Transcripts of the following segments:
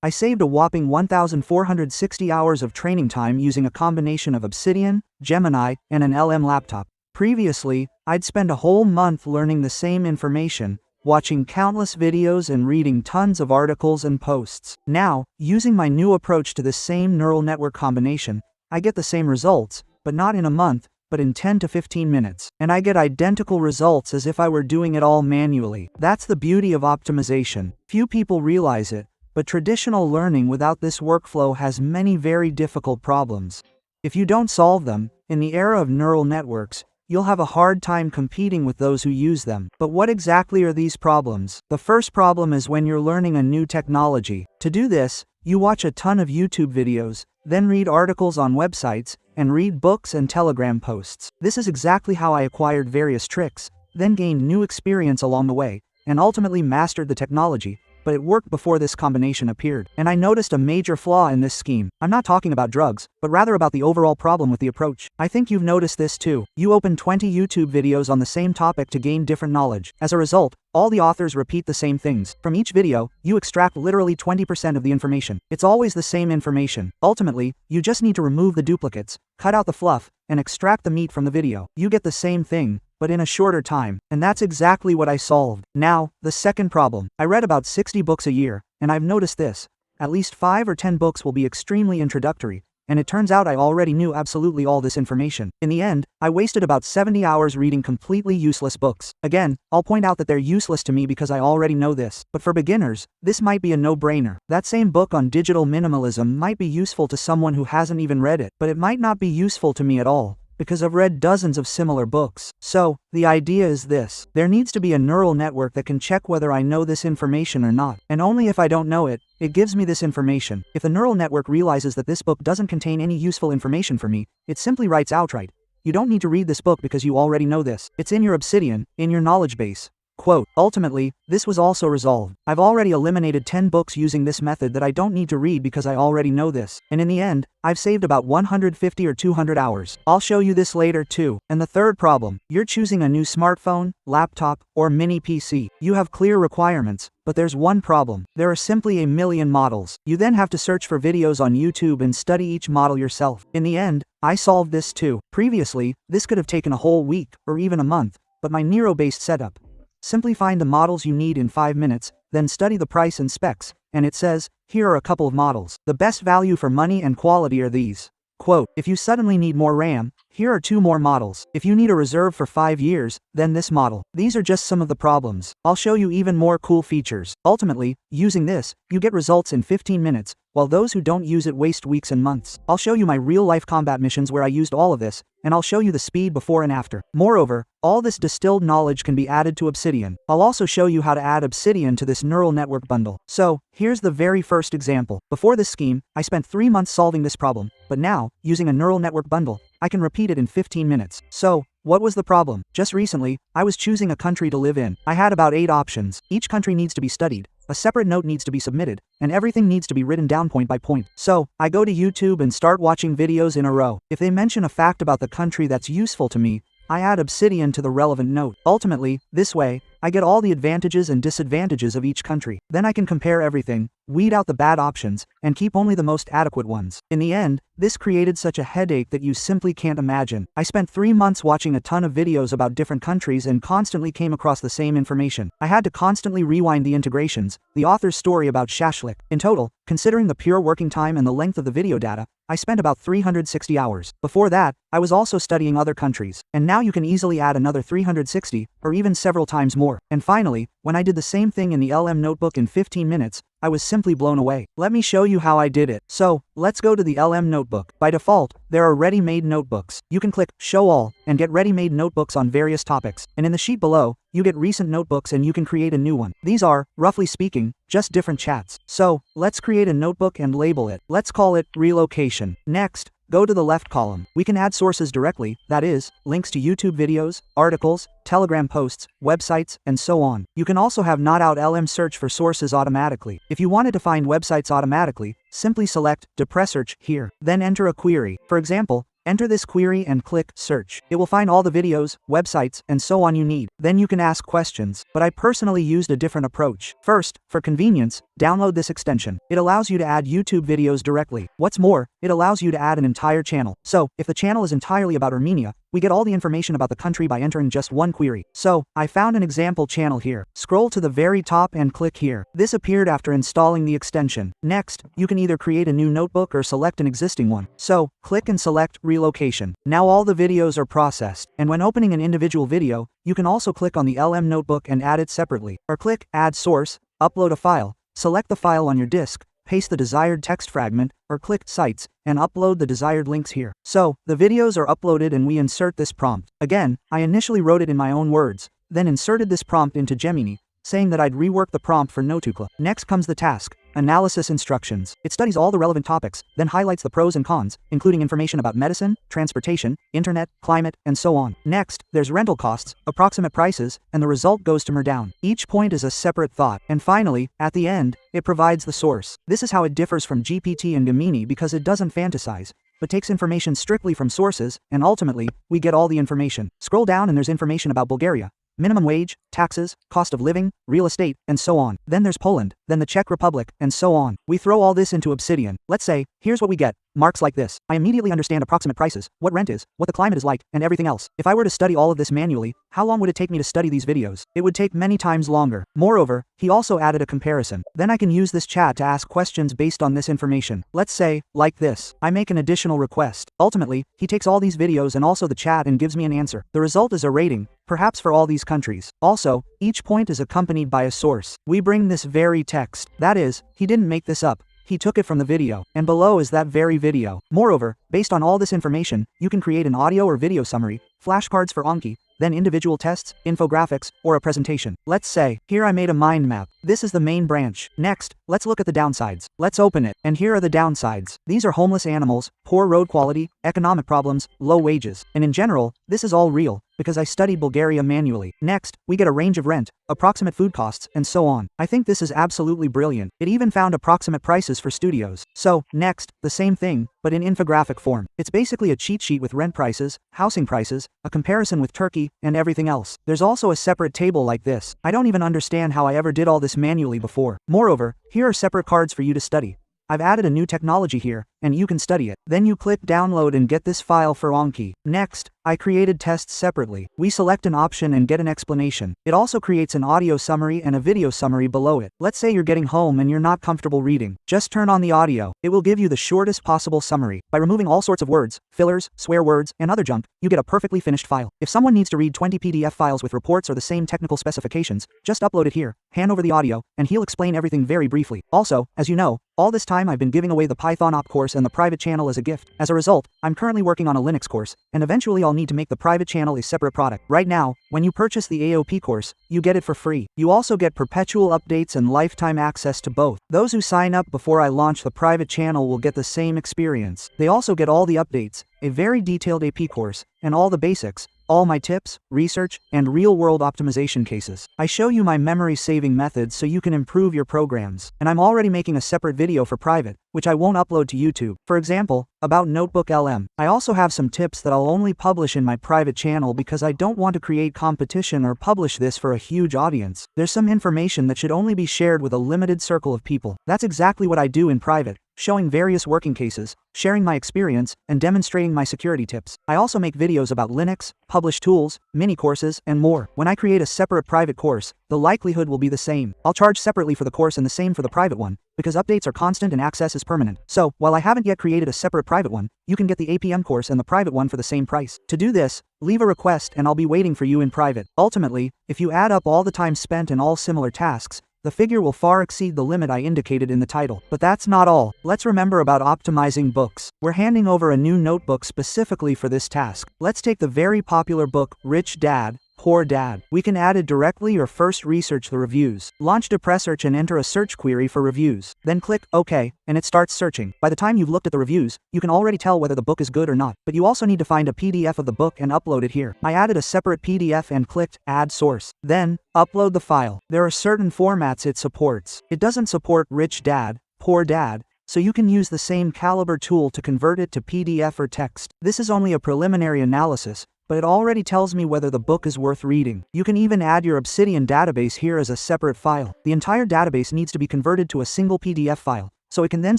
I saved a whopping 1,460 hours of training time using a combination of Obsidian, Gemini, and an LM laptop. Previously, I'd spend a whole month learning the same information, watching countless videos and reading tons of articles and posts. Now, using my new approach to this same neural network combination, I get the same results, but not in a month, but in 10 to 15 minutes. And I get identical results as if I were doing it all manually. That's the beauty of optimization. Few people realize it, but traditional learning without this workflow has many very difficult problems. If you don't solve them, in the era of neural networks, you'll have a hard time competing with those who use them. But what exactly are these problems? The first problem is when you're learning a new technology. To do this, you watch a ton of YouTube videos, then read articles on websites, and read books and Telegram posts. This is exactly how I acquired various tricks, then gained new experience along the way, and ultimately mastered the technology. But it worked before this combination appeared. And I noticed a major flaw in this scheme. I'm not talking about drugs, but rather about the overall problem with the approach. I think you've noticed this too. You open 20 YouTube videos on the same topic to gain different knowledge. As a result, all the authors repeat the same things. From each video, you extract literally 20% of the information. It's always the same information. Ultimately, you just need to remove the duplicates, cut out the fluff, and extract the meat from the video. You get the same thing, but in a shorter time. And that's exactly what I solved. Now, the second problem. I read about 60 books a year, and I've noticed this. At least 5 or 10 books will be extremely introductory, and it turns out I already knew absolutely all this information. In the end, I wasted about 70 hours reading completely useless books. Again, I'll point out that they're useless to me because I already know this. But for beginners, this might be a no-brainer. That same book on digital minimalism might be useful to someone who hasn't even read it, but it might not be useful to me at all, because I've read dozens of similar books. So, the idea is this. There needs to be a neural network that can check whether I know this information or not. And only if I don't know it, it gives me this information. If the neural network realizes that this book doesn't contain any useful information for me, it simply writes outright, "You don't need to read this book because you already know this. It's in your Obsidian, in your knowledge base." Quote, ultimately, this was also resolved. I've already eliminated 10 books using this method that I don't need to read because I already know this. And in the end, I've saved about 150 or 200 hours. I'll show you this later too. And the third problem, you're choosing a new smartphone, laptop, or mini PC. You have clear requirements, but there's one problem. There are simply a million models. You then have to search for videos on YouTube and study each model yourself. In the end, I solved this too. Previously, this could have taken a whole week, or even a month, but my Nero-based setup. Simply find the models you need in 5 minutes, then study the price and specs, and it says, here are a couple of models. The best value for money and quality are these. Quote, if you suddenly need more RAM, here are 2 more models. If you need a reserve for 5 years, then this model. These are just some of the problems. I'll show you even more cool features. Ultimately, using this, you get results in 15 minutes, while those who don't use it waste weeks and months. I'll show you my real-life combat missions where I used all of this, and I'll show you the speed before and after. Moreover, all this distilled knowledge can be added to Obsidian. I'll also show you how to add Obsidian to this neural network bundle. So, here's the very first example. Before this scheme, I spent 3 months solving this problem, but now, using a neural network bundle, I can repeat it in 15 minutes. So, what was the problem? Just recently, I was choosing a country to live in. I had about 8 options. Each country needs to be studied, a separate note needs to be submitted, and everything needs to be written down point by point. So, I go to YouTube and start watching videos in a row. If they mention a fact about the country that's useful to me, I add Obsidian to the relevant note. Ultimately, this way, I get all the advantages and disadvantages of each country. Then I can compare everything, weed out the bad options, and keep only the most adequate ones. In the end, this created such a headache that you simply can't imagine. I spent 3 months watching a ton of videos about different countries and constantly came across the same information. I had to constantly rewind the integrations, the author's story about shashlik. In total, considering the pure working time and the length of the video data, I spent about 360 hours. Before that, I was also studying other countries. And now you can easily add another 360, or even several times more. And finally, when I did the same thing in the LM notebook in 15 minutes, I was simply blown away. Let me show you how I did it. So, let's go to the LM notebook. By default, there are ready-made notebooks. You can click Show All and get ready-made notebooks on various topics. And in the sheet below, you get recent notebooks and you can create a new one. These are, roughly speaking, just different chats. So, let's create a notebook and label it. Let's call it Relocation. Next, go to the left column. We can add sources directly, that is, links to YouTube videos, articles, Telegram posts, websites, and so on. You can also have NotebookLM search for sources automatically. If you wanted to find websites automatically, simply select Depress Search here. Then enter a query. For example, Enter this query and click Search. It will find all the videos, websites, and so on you need. Then you can ask questions, but I personally used a different approach. First, for convenience, download this extension. It allows you to add YouTube videos directly. What's more, it allows you to add an entire channel. So, if the channel is entirely about Armenia, we get all the information about the country by entering just one query. So, I found an example channel here. Scroll to the very top and click here. This appeared after installing the extension. Next, you can either create a new notebook or select an existing one. So, click and select Relocation. Now all the videos are processed, and when opening an individual video, you can also click on the LM notebook and add it separately. Or click Add Source, upload a file, select the file on your disk, paste the desired text fragment, or click Sites, and upload the desired links here. So, the videos are uploaded and we insert this prompt. Again, I initially wrote it in my own words, then inserted this prompt into Gemini, saying that I'd rework the prompt for NotebookLM. Next comes the task, Analysis Instructions. It studies all the relevant topics, then highlights the pros and cons, including information about medicine, transportation, internet, climate, and so on. Next, there's rental costs, approximate prices, and the result goes to Markdown. Each point is a separate thought. And finally, at the end, it provides the source. This is how it differs from GPT and Gemini because it doesn't fantasize, but takes information strictly from sources, and ultimately, we get all the information. Scroll down and there's information about Bulgaria. Minimum wage, taxes, cost of living, real estate, and so on. Then there's Poland, then the Czech Republic, and so on. We throw all this into Obsidian. Let's say, here's what we get. Marks like this. I immediately understand approximate prices, what rent is, what the climate is like, and everything else. If I were to study all of this manually, how long would it take me to study these videos? It would take many times longer. Moreover, he also added a comparison. Then I can use this chat to ask questions based on this information. Let's say, like this. I make an additional request. Ultimately, he takes all these videos and also the chat and gives me an answer. The result is a rating, perhaps for all these countries. Also, each point is accompanied by a source. We bring this very text. That is, he didn't make this up. He took it from the video, and below is that very video. Moreover, based on all this information, you can create an audio or video summary, flashcards for Anki, then individual tests, infographics, or a presentation. Let's say, here I made a mind map. This is the main branch. Next, let's look at the downsides. Let's open it, and here are the downsides. These are homeless animals, poor road quality, economic problems, low wages. And in general, this is all real, because I studied Bulgaria manually. Next, we get a range of rent, approximate food costs, and so on. I think this is absolutely brilliant. It even found approximate prices for studios. So, next, the same thing, but in infographic form. It's basically a cheat sheet with rent prices, housing prices, a comparison with Turkey, and everything else. There's also a separate table like this. I don't even understand how I ever did all this manually before. Moreover, here are separate cards for you to study. I've added a new technology here, and you can study it. Then you click download and get this file for Anki. Next, I created tests separately. We select an option and get an explanation. It also creates an audio summary and a video summary below it. Let's say you're getting home and you're not comfortable reading. Just turn on the audio. It will give you the shortest possible summary. By removing all sorts of words, fillers, swear words, and other junk, you get a perfectly finished file. If someone needs to read 20 PDF files with reports or the same technical specifications, just upload it here, hand over the audio, and he'll explain everything very briefly. Also, as you know, all this time I've been giving away the Python op course and the private channel as a gift. As a result, I'm currently working on a Linux course, and eventually I'll need to make the private channel a separate product. Right now, when you purchase the AOP course, you get it for free. You also get perpetual updates and lifetime access to both. Those who sign up before I launch the private channel will get the same experience. They also get all the updates, a very detailed AP course, and all the basics, all my tips, research, and real-world optimization cases. I show you my memory-saving methods so you can improve your programs. And I'm already making a separate video for private, which I won't upload to YouTube. For example, about NotebookLM. I also have some tips that I'll only publish in my private channel because I don't want to create competition or publish this for a huge audience. There's some information that should only be shared with a limited circle of people. That's exactly what I do in private, showing various working cases, sharing my experience, and demonstrating my security tips. I also make videos about Linux, publish tools, mini courses, and more. When I create a separate private course, the likelihood will be the same. I'll charge separately for the course and the same for the private one, because updates are constant and access is permanent. So, while I haven't yet created a separate private one, you can get the APM course and the private one for the same price. To do this, leave a request and I'll be waiting for you in private. Ultimately, if you add up all the time spent in all similar tasks, the figure will far exceed the limit I indicated in the title. But that's not all. Let's remember about optimizing books. We're handing over a new notebook specifically for this task. Let's take the very popular book, Rich Dad, Poor Dad. We can add it directly or first research the reviews. Launch DepressSearch and enter a search query for reviews. Then click OK, and it starts searching. By the time you've looked at the reviews, you can already tell whether the book is good or not. But you also need to find a PDF of the book and upload it here. I added a separate PDF and clicked Add Source. Then, upload the file. There are certain formats it supports. It doesn't support Rich Dad, Poor Dad, so you can use the same caliber tool to convert it to PDF or text. This is only a preliminary analysis, but it already tells me whether the book is worth reading. You can even add your Obsidian database here as a separate file. The entire database needs to be converted to a single PDF file, so it can then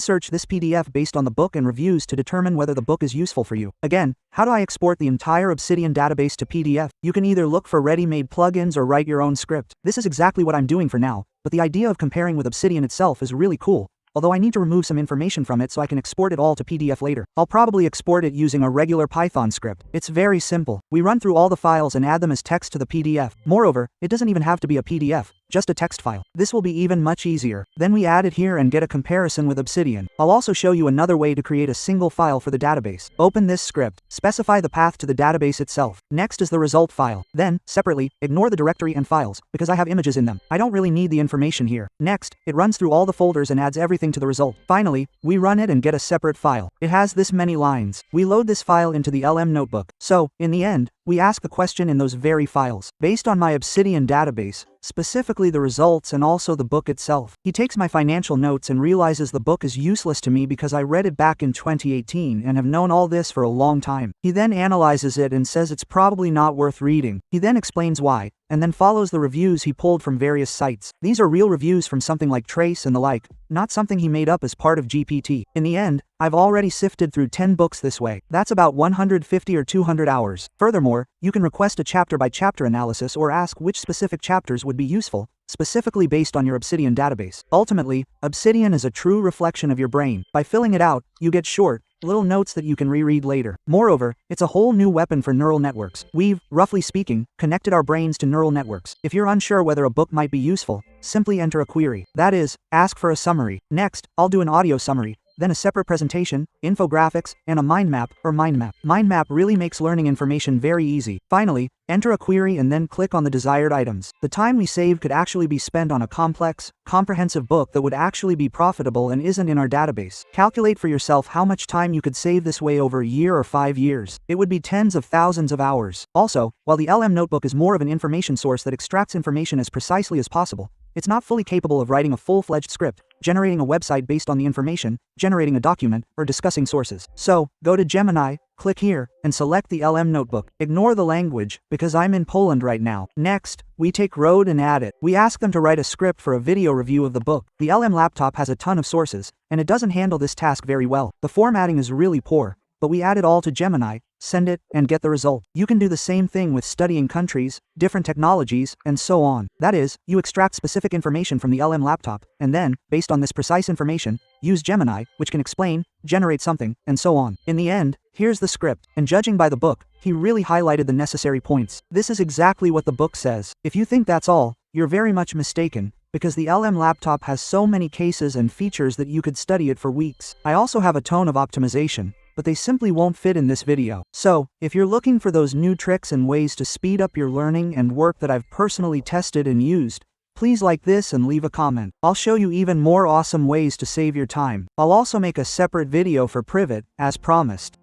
search this PDF based on the book and reviews to determine whether the book is useful for you. Again, how do I export the entire Obsidian database to PDF? You can either look for ready-made plugins or write your own script. This is exactly what I'm doing for now, but the idea of comparing with Obsidian itself is really cool, although I need to remove some information from it so I can export it all to PDF later. I'll probably export it using a regular Python script. It's very simple. We run through all the files and add them as text to the PDF. Moreover, it doesn't even have to be a PDF, just a text file. This will be even much easier. Then we add it here and get a comparison with Obsidian. I'll also show you another way to create a single file for the database. Open this script. Specify the path to the database itself. Next is the result file. Then, separately, ignore the directory and files, because I have images in them. I don't really need the information here. Next, it runs through all the folders and adds everything to the result. Finally, we run it and get a separate file. It has this many lines. We load this file into the LM notebook. So, in the end, we ask a question in those very files. Based on my Obsidian database, specifically the results and also the book itself, he takes my financial notes and realizes the book is useless to me because I read it back in 2018 and have known all this for a long time. He then analyzes it and says it's probably not worth reading. He then explains why, and then follows the reviews he pulled from various sites. These are real reviews from something like Trace and the like, not something he made up as part of GPT. In the end, I've already sifted through 10 books this way. That's about 150 or 200 hours. Furthermore, you can request a chapter-by-chapter analysis or ask which specific chapters would be useful, specifically based on your Obsidian database. Ultimately, Obsidian is a true reflection of your brain. By filling it out, you get short, little notes that you can reread later. Moreover, it's a whole new weapon for neural networks. We've, roughly speaking, connected our brains to neural networks. If you're unsure whether a book might be useful, simply enter a query. That is, ask for a summary. Next, I'll do an audio summary, then a separate presentation, infographics, and a mind map or mind map. Mind map really makes learning information very easy. Finally, enter a query and then click on the desired items. The time we save could actually be spent on a complex, comprehensive book that would actually be profitable and isn't in our database. Calculate for yourself how much time you could save this way over a year or 5 years. It would be tens of thousands of hours. Also, while the LM notebook is more of an information source that extracts information as precisely as possible, it's not fully capable of writing a full-fledged script, generating a website based on the information, generating a document, or discussing sources. So, go to Gemini, click here, and select the LM notebook. Ignore the language, because I'm in Poland right now. Next, we take Rode and add it. We ask them to write a script for a video review of the book. The LM laptop has a ton of sources, and it doesn't handle this task very well. The formatting is really poor, but we add it all to Gemini, send it, and get the result. You can do the same thing with studying countries, different technologies, and so on. That is, you extract specific information from the LM laptop, and then, based on this precise information, use Gemini, which can explain, generate something, and so on. In the end, here's the script, and judging by the book, he really highlighted the necessary points. This is exactly what the book says. If you think that's all, you're very much mistaken, because the LM laptop has so many cases and features that you could study it for weeks. I also have a ton of optimization, but they simply won't fit in this video. So, if you're looking for those new tricks and ways to speed up your learning and work that I've personally tested and used, please like this and leave a comment. I'll show you even more awesome ways to save your time. I'll also make a separate video for Privet, as promised.